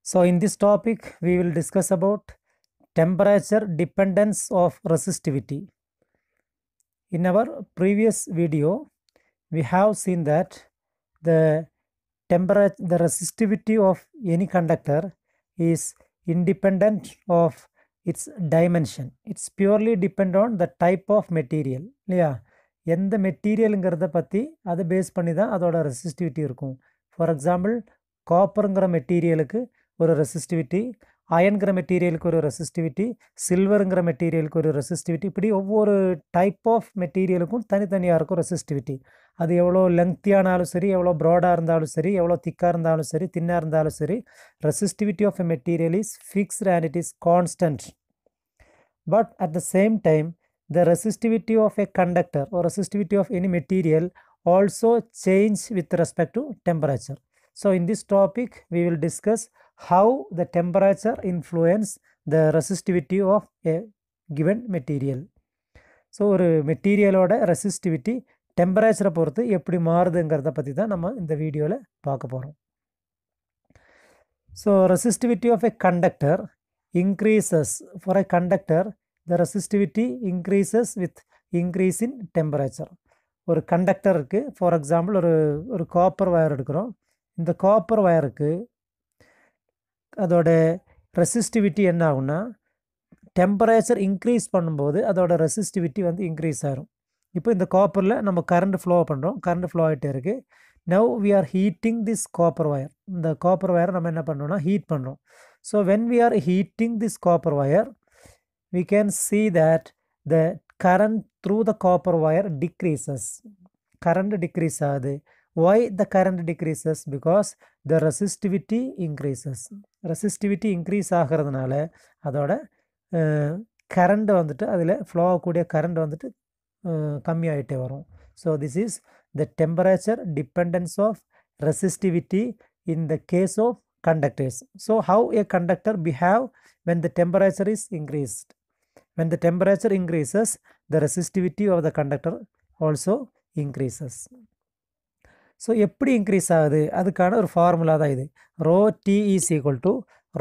So in this topic, we will discuss about temperature dependence of resistivity. In our previous video, we have seen that the resistivity of any conductor is independent of its dimension. It's purely depend on the type of material. இல்லையா எந்த மெட்டீரியலுங்கிறத பற்றி அதை base பண்ணி தான் அதோட resistivity இருக்கும். For example காப்பருங்கிற மெட்டீரியலுக்கு ஒரு resistivity, அயன்கிற மெட்டீரியலுக்கு ஒரு ரெசிஸ்டிவிட்டி, சில்வருங்கிற மெட்டீரியலுக்கு ஒரு ரெசிஸ்டிவிட்டி, இப்படி ஒவ்வொரு டைப் ஆஃப் மெட்டீரியலுக்கும் தனித்தனியாக இருக்கும் ரெசிஸ்டிவிட்டி. அது எவ்வளோ லெங்க்த்தியானாலும் சரி, எவ்வளோ ப்ராடாக இருந்தாலும் சரி, எவ்வளோ திக்காக இருந்தாலும் சரி, தின்னாக இருந்தாலும் சரி, resistivity of a material is fixed and it is constant. But at the same time, the resistivity of a conductor or resistivity of any material also change with respect to temperature. So in this topic, we will discuss how the temperature influence the resistivity of a given material. So ஒரு மெட்டீரியலோட resistivity டெம்பரேச்சரை பொறுத்து எப்படி மாறுதுங்கிறத பற்றி தான் நம்ம இந்த வீடியோவில் பார்க்க போகிறோம். So resistivity of a conductor increases. For a conductor, the resistivity increases with increase in temperature. ஒரு கண்டக்டருக்கு ஃபார் எக்ஸாம்பிள் ஒரு காப்பர் வயர் எடுக்கிறோம். இந்த காப்பர் வயருக்கு அதோட ரெசிஸ்டிவிட்டி என்ன ஆகும்னா, டெம்பரேச்சர் இன்க்ரீஸ் பண்ணும்போது அதோட ரெசிஸ்டிவிட்டி வந்து இன்க்ரீஸ் ஆகிரும். இப்போ இந்த காப்பரில் நம்ம கரண்ட் ஃப்ளோ பண்ணுறோம், கரண்ட் ஃப்ளோ ஆகிட்டே இருக்குது. Now we are heating this copper wire. இந்த காப்பர் வயரை நம்ம என்ன பண்ணுறோம்னா ஹீட் பண்ணுறோம். So when we are heating this copper wire, we can see that the current through the copper wire decreases. Current decrease ஆகுது. Why the current decreases? Because the resistivity increases. Resistivity increase ஆகிறதுனால அதோட current வந்துட்டு அதில் flow ஆகக்கூடிய current வந்துட்டு கம்மியாகிட்டே வரும். So this is the temperature dependence of resistivity in the case of conductors. So how a conductor behave when the temperature is increased? When the temperature increases, the resistivity of the conductor also increases. So எப்படி increase ஆகுது, அதுக்கான ஒரு formula தான் இது. Rho T is equal to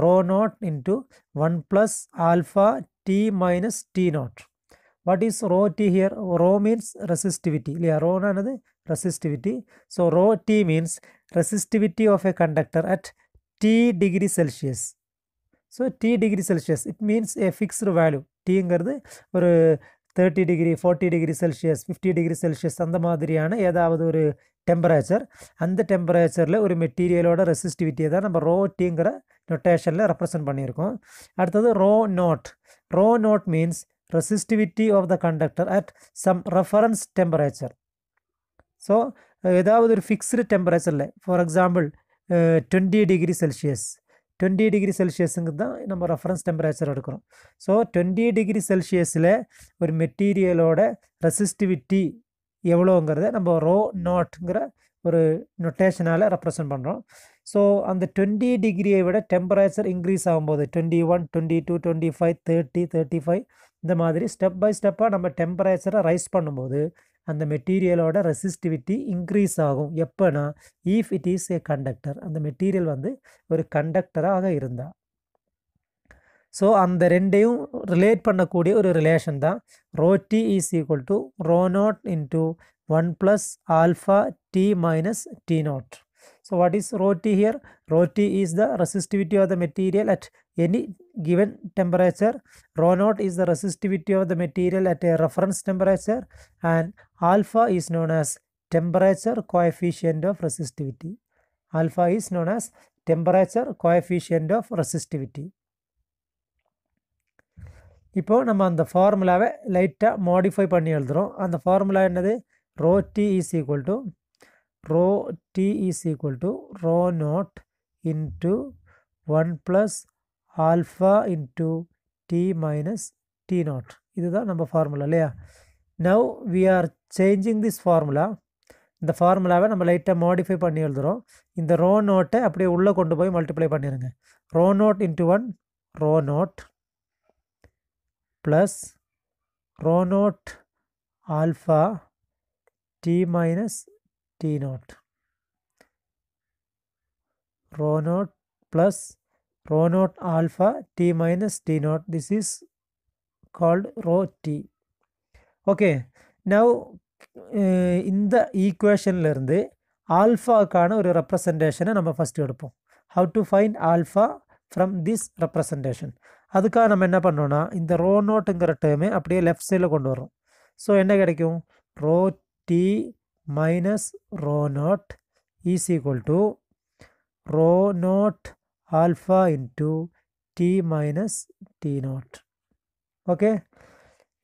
rho naught into 1 plus alpha T minus T naught. What is rho t here? Rho means resistivity. இல்லையா, ரோனானது resistivity. So rho t means resistivity of a conductor at T degree Celsius. So T degree Celsius, it means a fixed value. Tங்கிறது ஒரு 30 degree, 40 degree Celsius, 50 degree Celsius அந்த மாதிரியான ஏதாவது ஒரு temperature. அந்த டெம்பரேச்சரில் ஒரு மெட்டீரியலோட ரெசிஸ்டிவிட்டியை தான் நம்ம ரோ டிங்கிற நொட்டேஷனில் ரெப்ரசன்ட் பண்ணியிருக்கோம். அடுத்தது rho naught. Rho naught means resistivity of the conductor at some reference temperature. So ஏதாவது ஒரு ஃபிக்ஸ்டு டெம்பரேச்சரில், for example 20 degree Celsius, 20 degree செல்சியஸுங்க தான் நம்ம ரெஃபரன்ஸ் டெம்பரேச்சர் எடுக்கிறோம். ஸோ 20 டிகிரி செல்சியஸில் ஒரு மெட்டீரியலோட ரெசிஸ்டிவிட்டி எவ்வளோங்கிறத நம்ம ரோ நாட்ங்கிற ஒரு நொட்டேஷனால் ரெப்ரசன்ட் பண்ணுறோம். ஸோ அந்த 20 டிகிரியை விட டெம்பரேச்சர் இன்க்ரீஸ் ஆகும்போது 21, 22, 25, 30, 35 இந்த மாதிரி ஸ்டெப் பை ஸ்டெப்பாக நம்ம டெம்பரேச்சரை ரைஸ் பண்ணும்போது அந்த மெட்டீரியலோட ரெசிஸ்டிவிட்டி இன்க்ரீஸ் ஆகும். எப்போனா, if it is a conductor, அந்த மெட்டீரியல் வந்து ஒரு கண்டக்டராக இருந்தால். ஸோ அந்த ரெண்டையும் ரிலேட் பண்ணக்கூடிய ஒரு ரிலேஷன் தான் rho T is equal to rho naught into 1 plus alpha T minus T naught. So what is rho t here? Rho t is the resistivity of the material at any given temperature. Rho naught is the resistivity of the material at a reference temperature, and alpha is known as temperature coefficient of resistivity. Alpha is known as temperature coefficient of resistivity. இப்போ நம்ம அந்த ஃபார்முலாவை லைட்டாக modify பண்ணி எழுதுகிறோம். அந்த formula என்னது? Rho T is equal to rho t is equal to rho naught into 1 plus alpha into t minus t naught. இதுதான் நம்ம ஃபார்முலா இல்லையா? Now we are changing this formula. இந்த ஃபார்முலாவை நம்ம லைட்டாக மாடிஃபை பண்ணி எழுதுகிறோம். இந்த ரோ நோட்டை அப்படியே உள்ளே கொண்டு போய் மல்டிப்ளை பண்ணிடுங்க. Rho naught into 1 rho naught plus rho naught alpha T minus T naught, rho naught plus rho naught alpha t minus t naught. This is called rho t. Okay, now இந்த ஈக்குவேஷன்ல இருந்து ஆல்ஃபாக்கான ஒரு ரெப்ரசன்டேஷனை நம்ம first எடுப்போம். how to find alpha from this representation. அதுக்காக நம்ம என்ன பண்ணோம்னா இந்த ரோ நோட்டுங்கிற டேர்மை அப்படியே லெஃப்ட் சைடில் கொண்டு வரோம். ஸோ என்ன கிடைக்கும்? Rho D minus rho naught is equal to rho naught alpha into T minus T naught. Okay,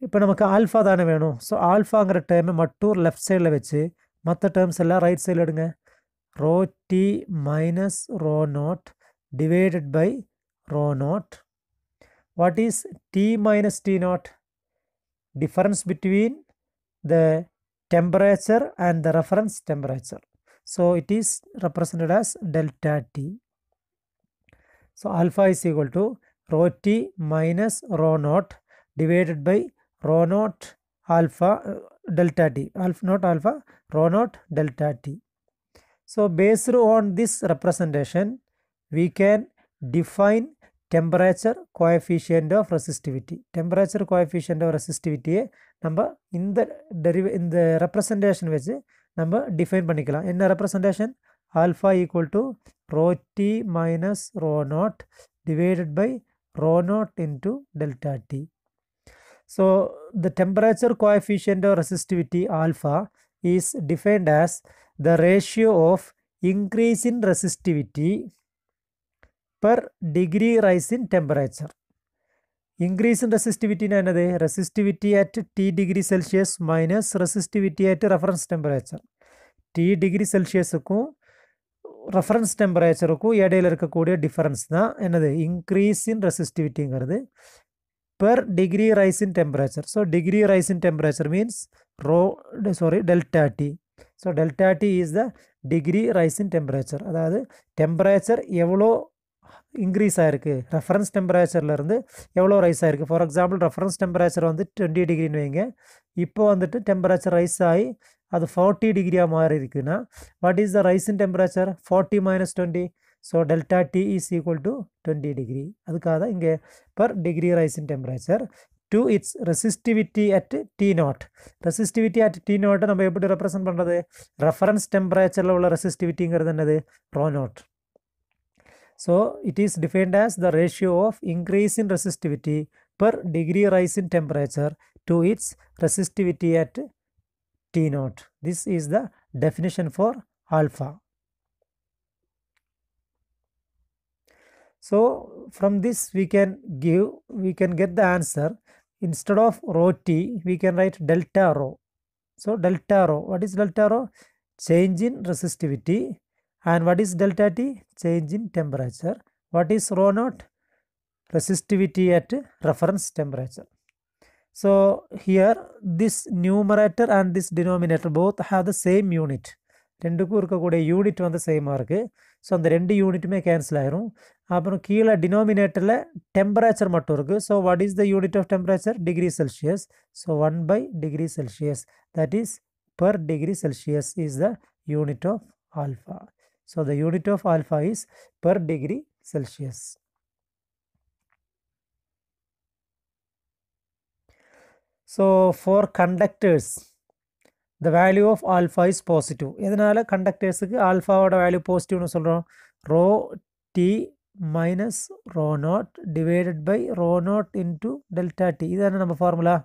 இப்போ நமக்கு ஆல்ஃபா தானே வேணும். ஸோ ஆல்ஃபாங்கிற டேர்மை மட்டும் லெஃப்ட் சைடில் வச்சு மற்ற டேர்ம்ஸ் எல்லாம் ரைட் சைடில் எடுங்க. Rho D minus rho naught divided by rho naught. What is T minus T naught? Difference between the temperature and the reference temperature. So it is represented as delta T. So alpha is equal to rho T minus rho naught divided by rho naught alpha delta T. Alpha not alpha, rho naught delta T. So based on this representation, we can define temperature coefficient of resistivity. Temperature coefficient of resistivity நம்ம இந்த representation வச்சு நம்ம define பண்ணிக்கலாம். என்ன representation? Alpha equal to rho t minus rho naught divided by rho naught into delta t. So the temperature coefficient of resistivity alpha is defined as the ratio of increase in resistivity per degree rise in temperature. Increase in resistivity na enadhu? Resistivity at T degree Celsius minus resistivity at reference temperature. T degree Celsius க்கும் reference temperature க்கும் இடையில இருக்கக்கூடிய difference தான் என்னது? increase in resistivity ங்கிறது per degree rise in temperature. So degree rise in temperature means delta T. So delta T is the degree rise in temperature. அதாவது temperature எவ்வளோ increase ஆயிருக்கு, ரெஃபரன்ஸ் டெம்பரேச்சர்லேருந்து எவ்வளோ ரைஸ் ஆயிருக்கு. ஃபார் எக்ஸாம்பிள் ரெஃபரன்ஸ் டெம்பரேச்சர் வந்து 20 டிகிரின்னு வைங்க. இப்போ வந்துட்டு டெம்பரேச்சர் ரைஸ் ஆகி அது 40 டிகிரியாக மாறி இருக்குன்னா what is the rise in temperature? 40 minus 20. So delta T is equal to 20 degree. அதுக்காக தான் இங்கே per degree rise in temperature to its resistivity at T naught. Resistivity at T நாட்டை நம்ம எப்படி ரெப்ரசன்ட் பண்ணுறது? ரெஃபரன்ஸ் டெம்பரேச்சரில் உள்ள ரெசிஸ்டிவிட்டிங்கிறது என்னது? Rho naught. So it is defined as the ratio of increase in resistivity per degree rise in temperature to its resistivity at T naught. This is the definition for alpha. So from this we can get the answer. Instead of rho T, we can write delta rho. So delta rho, what is delta rho? Change in resistivity. And what is delta T? Change in temperature. What is rho naught? Resistivity at reference temperature. So here this numerator and this denominator both have the same unit. ரெண்டுக்கும் இருக்கக்கூடிய unit வந்து சேமாக இருக்குது. So அந்த ரெண்டு யூனிட்டுமே cancel ஆயிரும். அப்புறம் கீழே டினாமினேட்டரில் டெம்பரேச்சர் மட்டும் இருக்குது. So what is the unit of temperature? Degree Celsius. So 1 by degree Celsius, that is per degree Celsius is the unit of alpha. So the unit of alpha is per degree Celsius. So for conductors, the value of alpha is positive. எதனால கண்டக்டர்ஸுக்கு ஆல்ஃபாவோட value பாசிட்டிவ்னு சொல்கிறோம்? Rho D minus rho naught divided by rho naught into delta T. இதான நம்ம formula.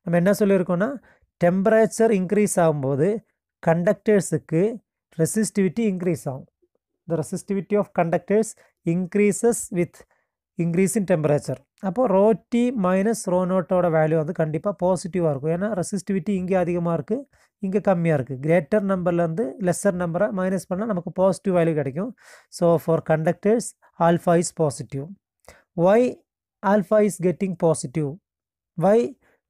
நம்ம என்ன சொல்லியிருக்கோம்னா temperature increase ஆகும்போது கண்டக்டர்ஸுக்கு resistivity increase ஆகும். The resistivity of conductors increases with increase in temperature. அப்போ ரோ டி மைனஸ் ரோ நோட்டோட வேல்யூ வந்து கண்டிப்பாக பாசிட்டிவாக இருக்கும். ஏன்னா ரெசிஸ்டிவிட்டி இங்கே அதிகமாக இருக்குது, இங்கே கம்மியாக இருக்குது. கிரேட்டர் நம்பர்லேருந்து லெஸ்ஸர் நம்பரை மைனஸ் பண்ணால் நமக்கு பாசிட்டிவ் வேல்யூ கிடைக்கும். So for conductors alpha is positive. Why alpha is getting positive? Why?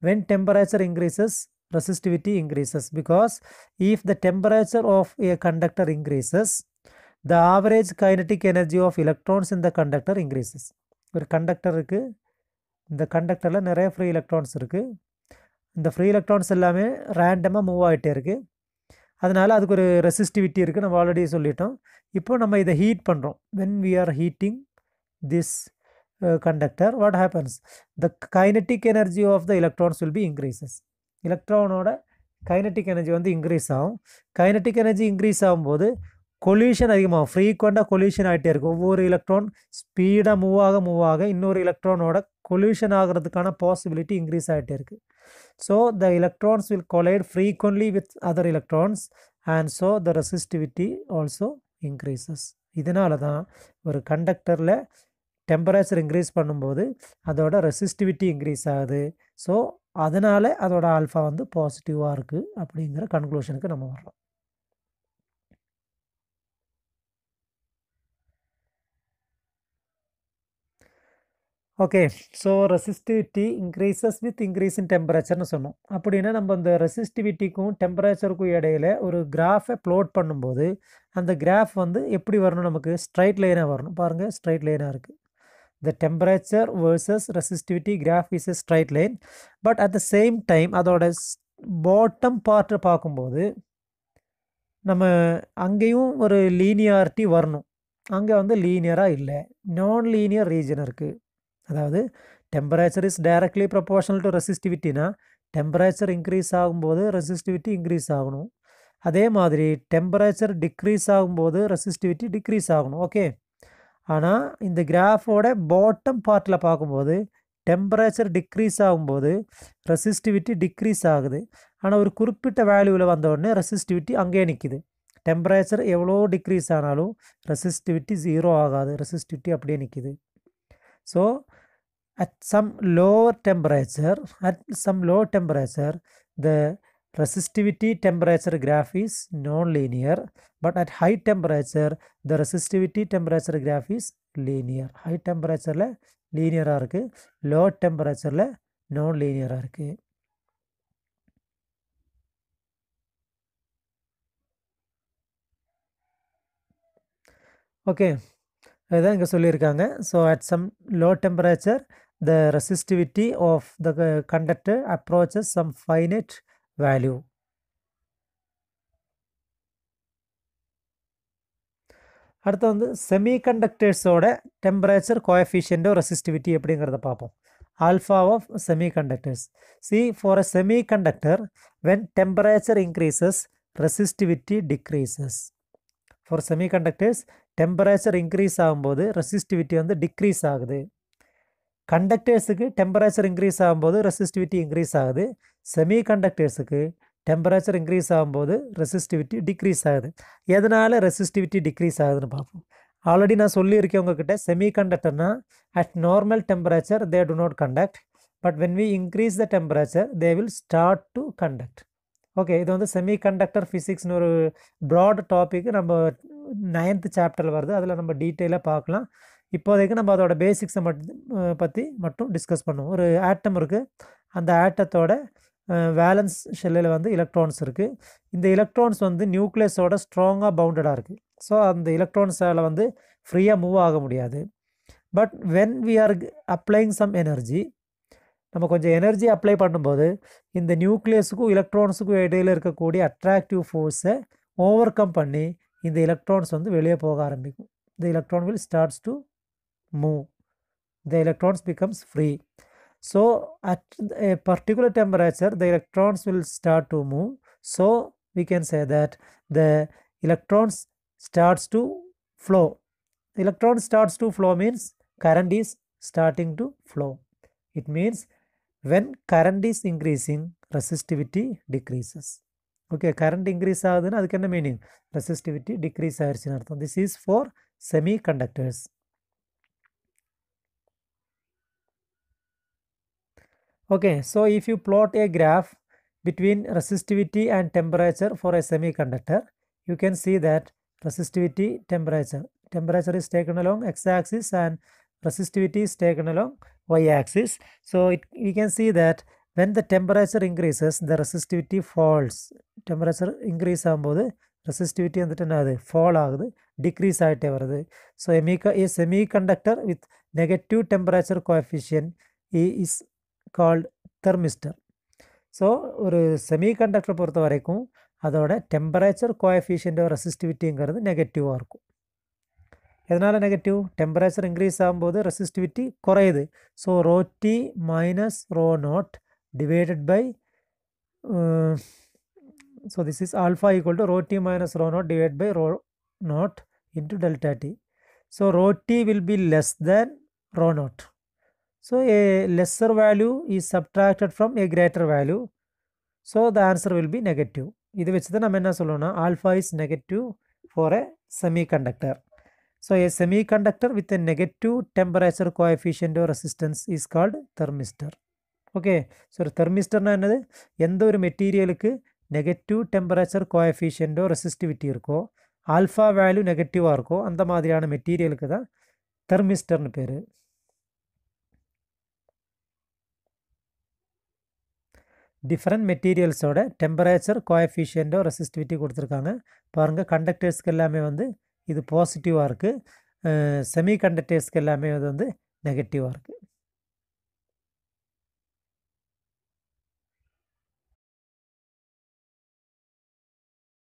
when temperature increases, resistivity increases, because if the temperature of a conductor increases, the average kinetic energy of electrons in the conductor increases. ஒரு conductor இருக்குது, இந்த கண்டக்டரில் நிறைய free electrons இருக்குது. இந்த free electrons எல்லாமே ரேண்டமாக move ஆகிட்டே இருக்குது. அதனால் அதுக்கு ஒரு ரெசிஸ்டிவிட்டி இருக்குது, நம்ம ஆல்ரெடி சொல்லிட்டோம். இப்போ நம்ம இதை ஹீட் பண்ணுறோம். when we are heating this conductor, what happens? The kinetic energy of the electrons will be increases. எலக்ட்ரானோட கைனட்டிக் எனர்ஜி வந்து இன்க்ரீஸ் ஆகும். கைனட்டிக் எனர்ஜி இன்க்ரீஸ் ஆகும்போது கொல்யூஷன் அதிகமாகும். ஃப்ரீக்வெண்ட்டாக கொல்யூஷன் ஆகிட்டே இருக்கும். ஒவ்வொரு எலக்ட்ரான் ஸ்பீடாக மூவ் ஆக இன்னொரு எலக்ட்ரானோட கொல்யூஷன் ஆகிறதுக்கான பாசிபிலிட்டி இன்க்ரீஸ் ஆகிட்டே இருக்குது. So the electrons will collide frequently with other electrons and so the resistivity also increases. இதனால தான் ஒரு கண்டக்டரில் டெம்பரேச்சர் இன்க்ரீஸ் பண்ணும்போது அதோட ரெசிஸ்டிவிட்டி இன்க்ரீஸ் ஆகுது. ஸோ அதனால் அதோட ஆல்ஃபா வந்து பாசிட்டிவாக இருக்குது அப்படிங்கிற கன்க்ளூஷனுக்கு நம்ம வர்றோம். Okay, so resistivity increases with increase in டெம்பரேச்சர்னு சொன்னோம். அப்படின்னா நம்ம இந்த ரெசிஸ்டிவிட்டிக்கும் டெம்பரேச்சருக்கும் இடையில ஒரு கிராஃபை ப்ளோட் பண்ணும்போது அந்த கிராஃப் வந்து எப்படி வரணும்? நமக்கு ஸ்ட்ரைட் லைனாக வரணும். பாருங்கள், ஸ்ட்ரைட் லைனாக இருக்குது. The temperature versus resistivity graph is a straight line, but at the same time அதோட bottom part பார்க்கும்போது நம்ம அங்கேயும் ஒரு லீனியாரிட்டி வரணும். அங்கே வந்து லீனியராக இல்லை, நான் லீனியர் ரீஜன் இருக்குது. அதாவது temperature is directly proportional to ரெசிஸ்டிவிட்டினா டெம்பரேச்சர் இன்க்ரீஸ் ஆகும்போது ரெசிஸ்டிவிட்டி இன்க்ரீஸ் ஆகணும். அதே மாதிரி டெம்பரேச்சர் டிக்ரீஸ் ஆகும்போது ரெசிஸ்டிவிட்டி டிக்ரீஸ் ஆகணும். ஓகே, ஆனால் இந்த கிராஃபோட பாட்டம் பார்ட்டில் பார்க்கும்போது டெம்பரேச்சர் டிக்ரீஸ் ஆகும்போது ரெசிஸ்டிவிட்டி டிக்ரீஸ் ஆகுது. ஆனால் ஒரு குறிப்பிட்ட வேல்யூவில் வந்தோடனே ரெசிஸ்டிவிட்டி அங்கேயே நிற்கிது. டெம்பரேச்சர் எவ்வளோ டிக்ரீஸ் ஆனாலும் ரெசிஸ்டிவிட்டி 0 ஆகாது, ரெசிஸ்டிவிட்டி அப்படியே நிற்கிது. So at some lower temperature, the resistivity temperature graph is non-linear, but at high temperature the resistivity temperature graph is linear. High temperatureல linear-ஆ இருக்கு, low temperatureல non-linear-ஆ இருக்கு. ஓகே, அதுதான் இங்கே சொல்லியிருக்காங்க. So at some low temperature the resistivity of the conductor approaches some finite value. அடுத்து வந்து செமிகண்டக்டர்ஸோட temperature coefficient resistivity எப்படிங்கிறத பார்ப்போம். Alpha of semiconductors. See, for a semiconductor when temperature increases resistivity decreases. For semiconductors temperature increase ஆகும்போது resistivity வந்து degrees ஆகுது. கண்டக்டர்ஸுக்கு temperature increase ஆகும்போது resistivity increase ஆகுது. செமிகண்டக்டர்ஸுக்கு temperature increase ஆகும்போது ரெசிஸ்டிவிட்டி டிக்ரீஸ் ஆகுது. எதனால் ரெசிஸ்டிவிட்டி டிக்ரீஸ் ஆகுதுன்னு பார்ப்போம். ஆல்ரெடி நான் சொல்லியிருக்கேன் உங்ககிட்ட, செமிகண்டக்டர்னா at normal temperature they do not conduct, but when we increase the temperature they will start to conduct. Okay, இது வந்து செமிகண்டக்டர் ஃபிசிக்ஸ்னு ஒரு ப்ராட் டாபிக் நம்ம 9th சாப்டரில் வருது. அதில் நம்ம டீட்டெயிலாக பார்க்கலாம். இப்போதைக்கு நம்ம அதோட பேசிக்ஸை பற்றி மட்டும் டிஸ்கஸ் பண்ணுவோம். ஒரு ஆட்டம் இருக்குது, அந்த ஆட்டத்தோட வேலன்ஸ் ஷெல்லில் வந்து எலக்ட்ரான்ஸ் இருக்குது. இந்த எலக்ட்ரான்ஸ் வந்து நியூக்ளியஸோட ஸ்ட்ராங்காக பவுண்டடாக இருக்குது. ஸோ அந்த எலக்ட்ரான்ஸால் வந்து ஃப்ரீயாக மூவ் ஆக முடியாது. But when we are applying some energy, நம்ம கொஞ்சம் எனர்ஜி அப்ளை பண்ணும்போது இந்த நியூக்ளியஸுக்கும் எலக்ட்ரான்ஸுக்கும் இடையில் இருக்கக்கூடிய அட்ராக்டிவ் ஃபோர்ஸை ஓவர் கம் பண்ணி இந்த எலக்ட்ரான்ஸ் வந்து வெளியே போக ஆரம்பிக்கும். The electron will starts to move. The electrons becomes free. So at a particular temperature the electrons will start to move. So we can say that the electrons starts to flow. Electron starts to flow means current is starting to flow. It means when current is increasing resistivity decreases. Okay, current increase ஆகுதுன்னா அதுக்கு என்ன meaning? Resistivity degrees ஆயிடுச்சுன்னு அர்த்தம். This is for semiconductors. Okay, so if you plot a graph between resistivity and temperature for a semiconductor, you can see that resistivity, temperature is taken along x-axis and resistivity is taken along y-axis. So we can see that when the temperature increases the resistivity falls. Temperature increase ஆகும்போது resistivity வந்துட்டு என்னது? Fall ஆகுது, degrees ஆகிட்டே வருது. So a semiconductor with negative temperature coefficient is called thermistor. So ஒரு செமிகண்டக்டரை பொறுத்த வரைக்கும் அதோட டெம்பரேச்சர் கோஎஃபிஷியன்ட் ரெசிஸ்டிவிட்டிங்கிறது நெகட்டிவாக இருக்கும். எதனால் நெகட்டிவ்? டெம்பரேச்சர் இன்க்ரீஸ் ஆகும்போது ரெசிஸ்டிவிட்டி குறையுது. So rho D minus rho naught divided by so this is alpha equal to rho t minus rho naught divided by rho naught into delta t. So rho t will be less than rho naught. So a lesser value is subtracted from a greater value. So the answer will be negative. இது வச்சு தான் நம்ம என்ன சொல்லணும்னா alpha is negative for a semiconductor. So a semiconductor with a negative temperature coefficient or resistance is called thermistor. Okay. So ஒரு தெர்மிஸ்டர்னா என்னது? எந்த ஒரு மெட்டீரியலுக்கு நெகட்டிவ் டெம்பரேச்சர் கோஎஃபிஷியன்ட்டோ ரெசிஸ்டிவிட்டி இருக்கோ, ஆல்ஃபா வேல்யூ நெகட்டிவாக இருக்கோ, அந்த மாதிரியான மெட்டீரியலுக்கு தான் தெர்மிஸ்டர்னு பேர். டிஃப்ரெண்ட் மெட்டீரியல்ஸோட டெம்பரேச்சர் கோஎஃபிஷியன்ட்டோ ரெசிஸ்டிவிட்டி கொடுத்துருக்காங்க. பாருங்கள், கண்டக்டர்ஸ்க்கு எல்லாமே வந்து இது பாசிட்டிவாக இருக்குது, செமி கண்டக்டர்ஸ்க்கு எல்லாமே அது வந்து நெகட்டிவாக இருக்குது.